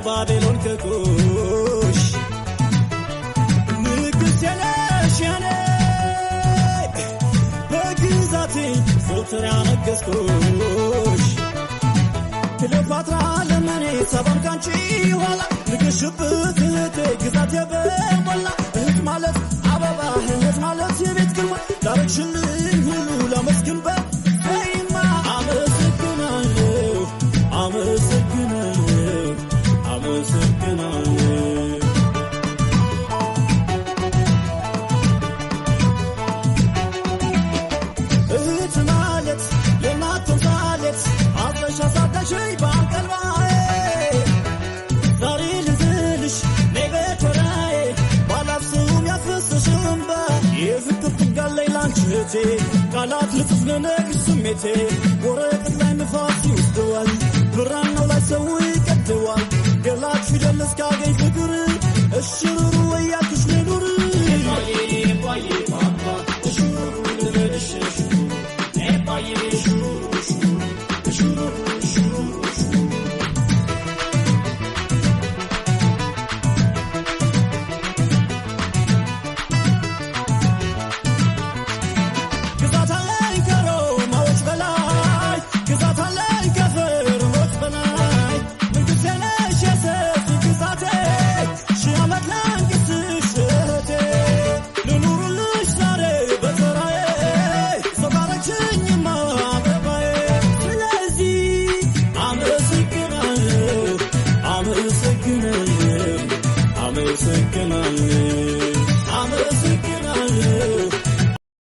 ከባቢሎን ከኩሽ ንግሥቴ ነሽ የኔ በግዛቴ ዘወትር ያነገሥኩሽ ክሌዎፓትራ ለመኔ ሰባም ካንቺ ኋላ ንገሽበት እህቴ ግዛቴ በሞላ እህት ማለት አበባ እህት ማለት የቤት ግርማ ላረግሽልኝ ሁሉ ላመስግንበት በይማ አመሰግናለሁ አመሰግናለሁ አመሰግናለሁ እህት ማለት የእናት ተምሳሌት አብረሽ አሳደግሽኝ በአንቀልባዬ ዛሬ ልዝልሽ ነይ በቶራዬ ባላስብም ያስፈስስሽ እምባ የፍቅር ጥግ አለኝ ላንቺ እህቴ ቃላት ልጽፍ ልነግርሽ ስሜቴ ወረቀት ላይ ንፋስ